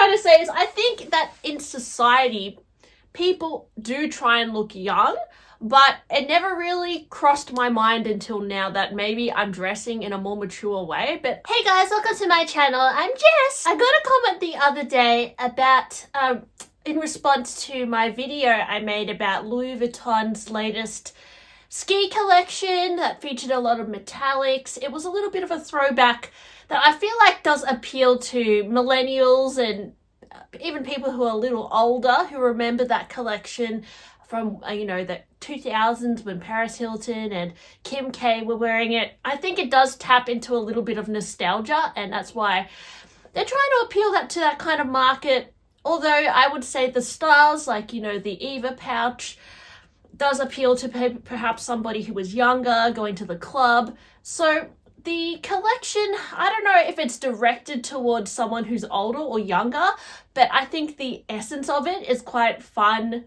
trying to say is I think that in society, people do try and look young, but it never really crossed my mind until now that maybe I'm dressing in a more mature way. But hey guys, welcome to my channel. I'm Jess. I got a comment the other day about, in response to my video I made about Louis Vuitton's latest ski collection that featured a lot of metallics. It was a little bit of a throwback that I feel like does appeal to millennials and even people who are a little older who remember that collection from, the 2000s when Paris Hilton and Kim K were wearing it. I think it does tap into a little bit of nostalgia, and that's why they're trying to appeal to that kind of market. Although I would say the styles, like, the Eva pouch, does appeal to perhaps somebody who was younger, going to the club. So the collection, I don't know if it's directed towards someone who's older or younger, but I think the essence of it is quite fun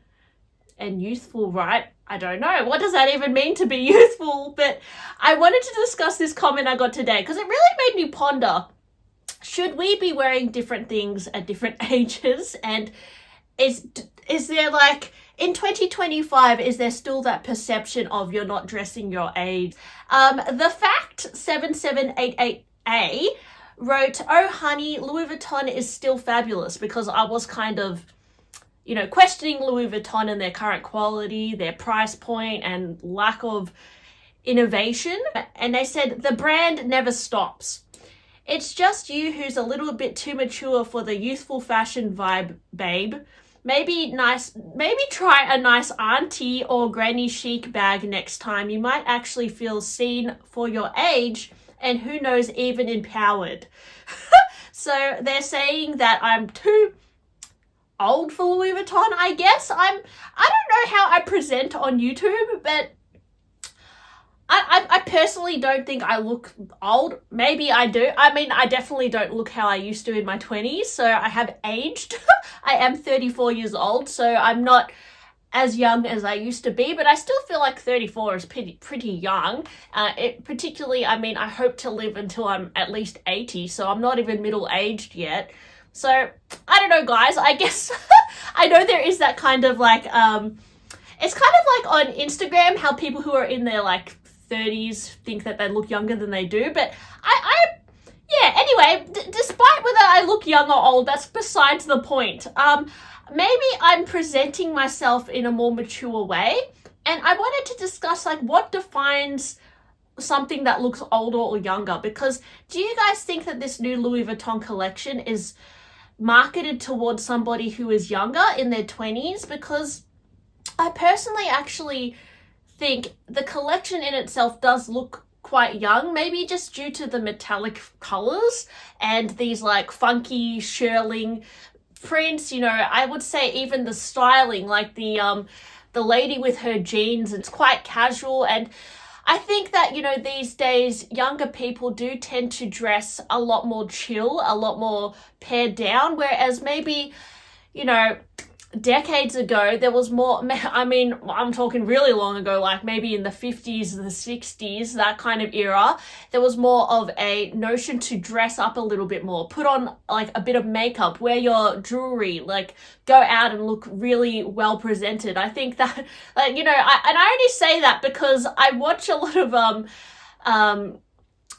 and youthful, right? I don't know. What does that even mean to be youthful? But I wanted to discuss this comment I got today because it really made me ponder, should we be wearing different things at different ages? And is there, like, in 2025, is there still that perception of you're not dressing your age? The Fact 7788A wrote, "Oh honey, Louis Vuitton is still fabulous," because I was kind of, questioning Louis Vuitton and their current quality, their price point, and lack of innovation. And they said, "The brand never stops. It's just you who's a little bit too mature for the youthful fashion vibe, babe. Maybe try a nice auntie or granny chic bag next time. You might actually feel seen for your age and who knows, even empowered." So they're saying that I'm too old for Louis Vuitton, I guess. I don't know how I present on YouTube, but I personally don't think I look old. Maybe I do. I mean, I definitely don't look how I used to in my 20s, so I have aged. I am 34 years old, so I'm not as young as I used to be, but I still feel like 34 is pretty young. Particularly, I hope to live until I'm at least 80, so I'm not even middle-aged yet. So, I don't know, guys. I guess I know there is that kind of like, it's kind of like on Instagram how people who are in their like 30s think that they look younger than they do, but anyway, despite whether I look young or old, that's besides the point. Maybe I'm presenting myself in a more mature way, and I wanted to discuss like what defines something that looks older or younger, because do you guys think that this new Louis Vuitton collection is marketed towards somebody who is younger in their 20s? Because I personally actually think the collection in itself does look quite young, maybe just due to the metallic colors and these like funky shearling prints. I would say even the styling, like the lady with her jeans, it's quite casual. And I think that, these days younger people do tend to dress a lot more chill, a lot more pared down, whereas maybe, decades ago, there was more, I'm talking really long ago, like maybe in the 50s, the 60s, that kind of era, there was more of a notion to dress up a little bit more, put on like a bit of makeup, wear your jewelry, like go out and look really well presented. I think that, like, I only say that because I watch a lot of,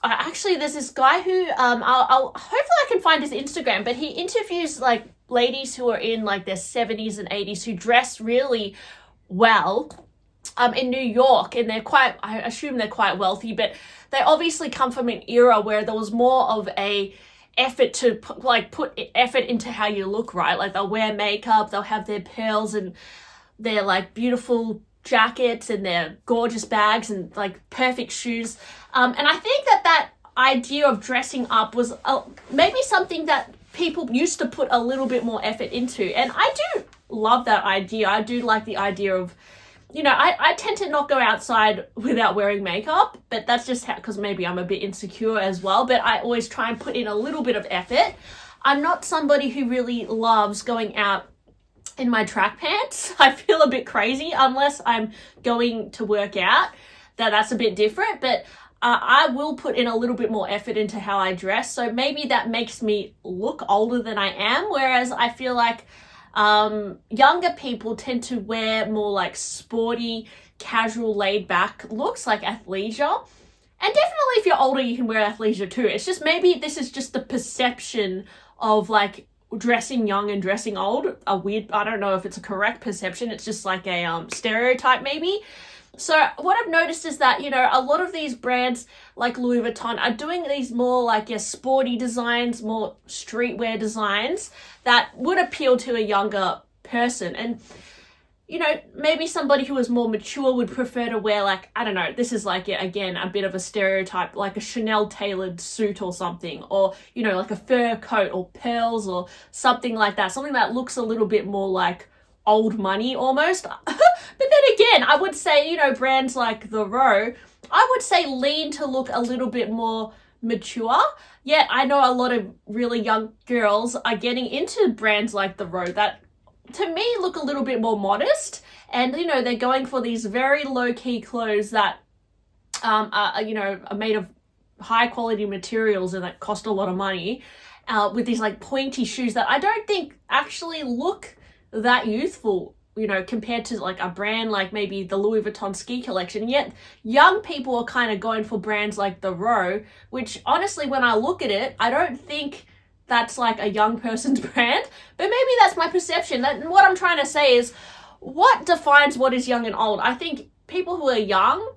actually there's this guy who, I'll hopefully I can find his Instagram, but he interviews like ladies who are in like their 70s and 80s who dress really well in New York, and I assume they're quite wealthy, but they obviously come from an era where there was more of a effort to put effort into how you look, right? Like they'll wear makeup, they'll have their pearls and their like beautiful jackets and their gorgeous bags and like perfect shoes. And I think that idea of dressing up was maybe something that people used to put a little bit more effort into. And I do love that idea. I do like the idea of, I tend to not go outside without wearing makeup, but that's just because maybe I'm a bit insecure as well. But I always try and put in a little bit of effort. I'm not somebody who really loves going out in my track pants. I feel a bit crazy unless I'm going to work out. That's a bit different, but I will put in a little bit more effort into how I dress. So maybe that makes me look older than I am. Whereas I feel like younger people tend to wear more like sporty, casual, laid back looks like athleisure. And definitely if you're older, you can wear athleisure too. It's just maybe this is just the perception of like dressing young and dressing old. I don't know if it's a correct perception. It's just like a stereotype maybe. So what I've noticed is that, a lot of these brands like Louis Vuitton are doing these more like sporty designs, more streetwear designs that would appeal to a younger person. And, maybe somebody who is more mature would prefer to wear like, I don't know, this is like, again, a bit of a stereotype, like a Chanel tailored suit or something, or, like a fur coat or pearls or something like that. Something that looks a little bit more like old money almost. But then again, I would say, brands like The Row, I would say lean to look a little bit more mature. Yet I know a lot of really young girls are getting into brands like The Row that to me look a little bit more modest, and they're going for these very low-key clothes that are made of high quality materials and that cost a lot of money, with these like pointy shoes that I don't think actually look that youthful, compared to like a brand like maybe the Louis Vuitton ski collection. Yet young people are kind of going for brands like The Row, which honestly, when I look at it, I don't think that's like a young person's brand, but maybe that's my perception. That what I'm trying to say is, what defines what is young and old? I think people who are young,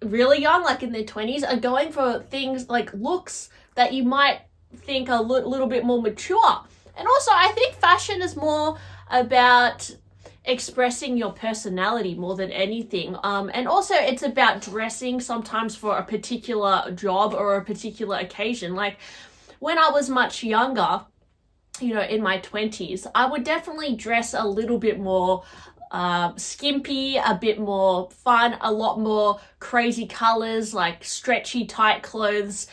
really young, like in their 20s, are going for things like looks that you might think are a little bit more mature. And also, I think fashion is more about expressing your personality more than anything. And also, it's about dressing sometimes for a particular job or a particular occasion. Like, when I was much younger, in my 20s, I would definitely dress a little bit more skimpy, a bit more fun, a lot more crazy colors, like stretchy, tight clothes,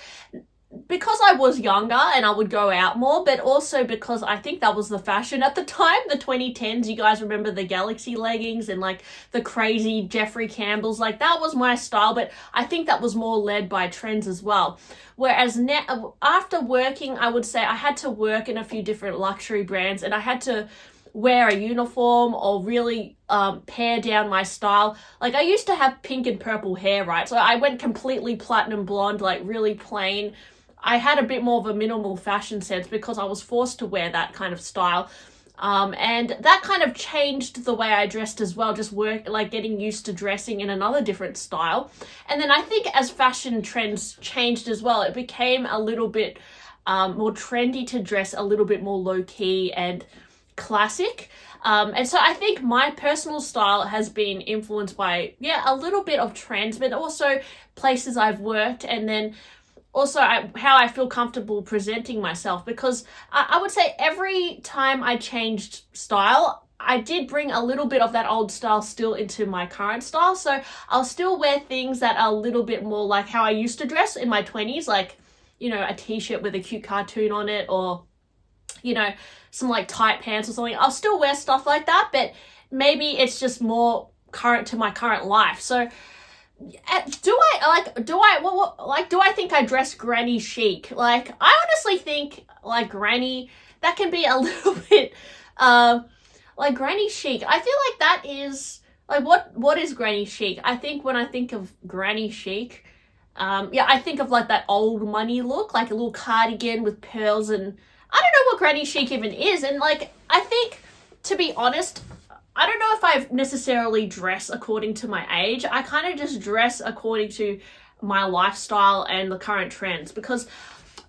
because I was younger and I would go out more, but also because I think that was the fashion at the time, the 2010s. You guys remember the Galaxy leggings and like the crazy Jeffrey Campbells? Like that was my style, but I think that was more led by trends as well. Whereas now, after working, I would say I had to work in a few different luxury brands and I had to wear a uniform or really pare down my style. Like I used to have pink and purple hair, right? So I went completely platinum blonde, like really plain. I had a bit more of a minimal fashion sense because I was forced to wear that kind of style. And that kind of changed the way I dressed as well, just getting used to dressing in another different style. And then I think as fashion trends changed as well, it became a little bit more trendy to dress a little bit more low-key and classic. And so I think my personal style has been influenced by, a little bit of trends, but also places I've worked, and then also how I feel comfortable presenting myself, because I would say every time I changed style, I did bring a little bit of that old style still into my current style. So I'll still wear things that are a little bit more like how I used to dress in my 20s, like, a t-shirt with a cute cartoon on it, or, some like tight pants or something. I'll still wear stuff like that, but maybe it's just more current to my current life. So do I think I dress granny chic? Like, I honestly think like granny, that can be a little bit like granny chic. I feel like that is like, what is granny chic? I think when I think of granny chic, I think of like that old money look, like a little cardigan with pearls, and I don't know what granny chic even is. And like, I think, to be honest, I don't know if I necessarily dress according to my age. I kind of just dress according to my lifestyle and the current trends, because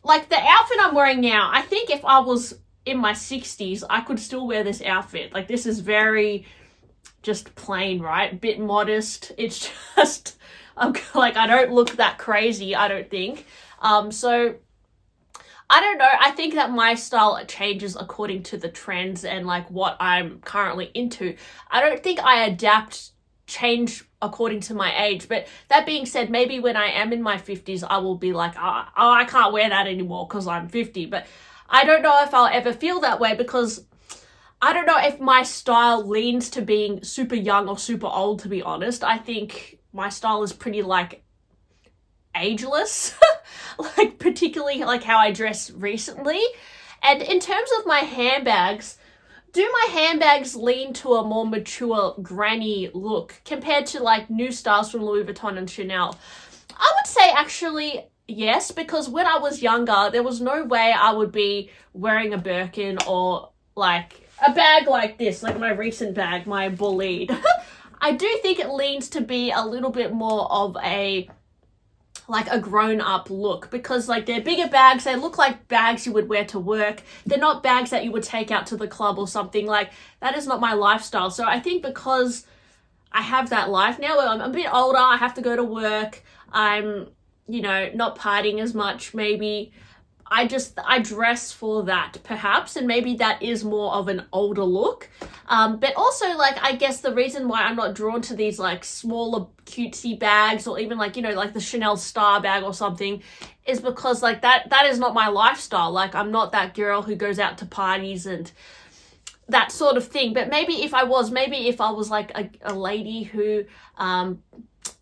like the outfit I'm wearing now, I think if I was in my 60s, I could still wear this outfit. Like, this is very just plain, right? Bit modest. It's just, like, I don't look that crazy, I don't think. So I don't know. I think that my style changes according to the trends and like what I'm currently into. I don't think I change according to my age. But that being said, maybe when I am in my 50s, I will be like, I can't wear that anymore because I'm 50. But I don't know if I'll ever feel that way, because I don't know if my style leans to being super young or super old, to be honest. I think my style is pretty like ageless, like particularly like how I dress recently. And in terms of my handbags, do my handbags lean to a more mature granny look compared to like new styles from Louis Vuitton and Chanel? I would say actually yes, because when I was younger, there was no way I would be wearing a Birkin or like a bag like this, like my recent bag, my Bolide. I do think it leans to be a little bit more of a like a grown-up look, because like they're bigger bags, they look like bags you would wear to work. They're not bags that you would take out to the club or something. Like that is not my lifestyle. So I think because I have that life now where I'm a bit older, I have to go to work, I'm, you know, not partying as much, maybe I dress for that perhaps, and maybe that is more of an older look. But also like, I guess the reason why I'm not drawn to these like smaller cutesy bags or even like, you know, like the Chanel Star bag or something is because like that is not my lifestyle. Like I'm not that girl who goes out to parties and that sort of thing. But maybe if I was like a lady who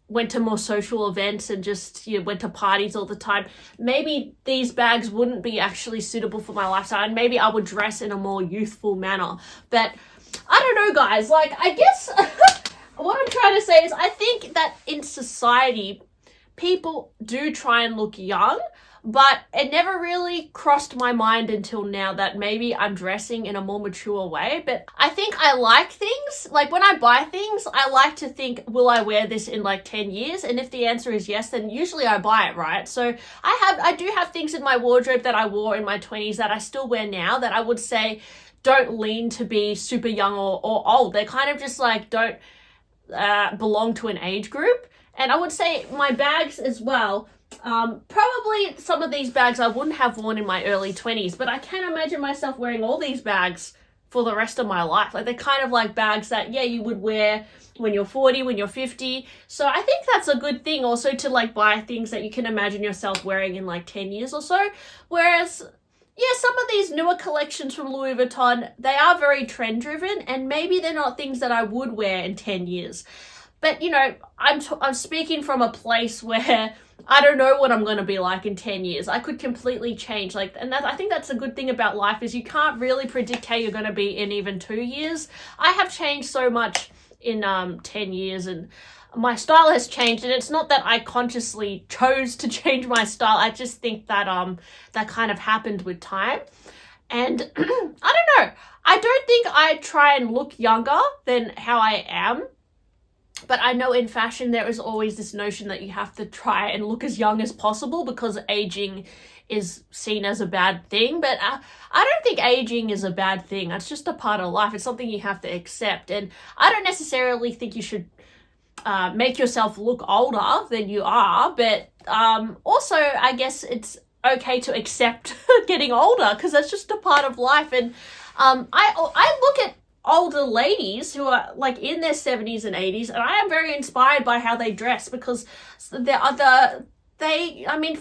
went to more social events and just, you know, went to parties all the time, maybe these bags wouldn't be actually suitable for my lifestyle, and maybe I would dress in a more youthful manner. But I don't know, guys, like I guess what I'm trying to say is I think that in society people do try and look young, but it never really crossed my mind until now that maybe I'm dressing in a more mature way. But I think I like things. Like when I buy things, I like to think, will I wear this in like 10 years? And if the answer is yes, then usually I buy it, right? So I do have things in my wardrobe that I wore in my 20s that I still wear now that I would say don't lean to be super young or old. They kind of just like don't belong to an age group. And I would say my bags as well, probably some of these bags I wouldn't have worn in my early 20s, but I can't imagine myself wearing all these bags for the rest of my life. Like they're kind of like bags that, yeah, you would wear when you're 40, when you're 50. So I think that's a good thing also to like buy things that you can imagine yourself wearing in like 10 years or so. Whereas, yeah, some of these newer collections from Louis Vuitton, they are very trend driven and maybe they're not things that I would wear in 10 years. But, you know, I'm speaking from a place where I don't know what I'm going to be like in 10 years. I could completely change. Like, and I think that's a good thing about life is you can't really predict how you're going to be in even 2 years. I have changed so much in 10 years and my style has changed, and it's not that I consciously chose to change my style. I just think that that kind of happened with time. And I don't know. I don't think I try and look younger than how I am. But I know in fashion there is always this notion that you have to try and look as young as possible because aging is seen as a bad thing. But I don't think aging is a bad thing. It's just a part of life. It's something you have to accept. And I don't necessarily think you should make yourself look older than you are. But also, I guess it's okay to accept getting older because that's just a part of life. And I look at older ladies who are like in their 70s and 80s, and I am very inspired by how they dress because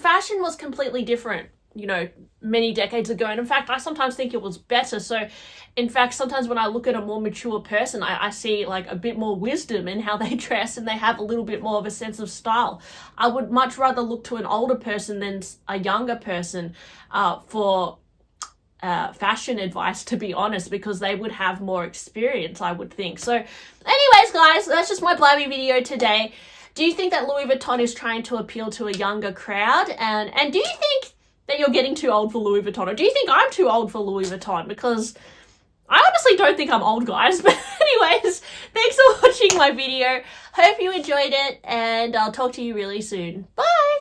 fashion was completely different, you know, many decades ago. And in fact, I sometimes think it was better. So in fact, sometimes when I look at a more mature person, I see like a bit more wisdom in how they dress and they have a little bit more of a sense of style. I would much rather look to an older person than a younger person for fashion advice, to be honest, because they would have more experience, I would think. So anyways, guys, that's just my blabby video today. Do you think that Louis Vuitton is trying to appeal to a younger crowd? And do you think that you're getting too old for Louis Vuitton? Or do you think I'm too old for Louis Vuitton? Because I honestly don't think I'm old, guys. But anyways, thanks for watching my video. Hope you enjoyed it, and I'll talk to you really soon. Bye!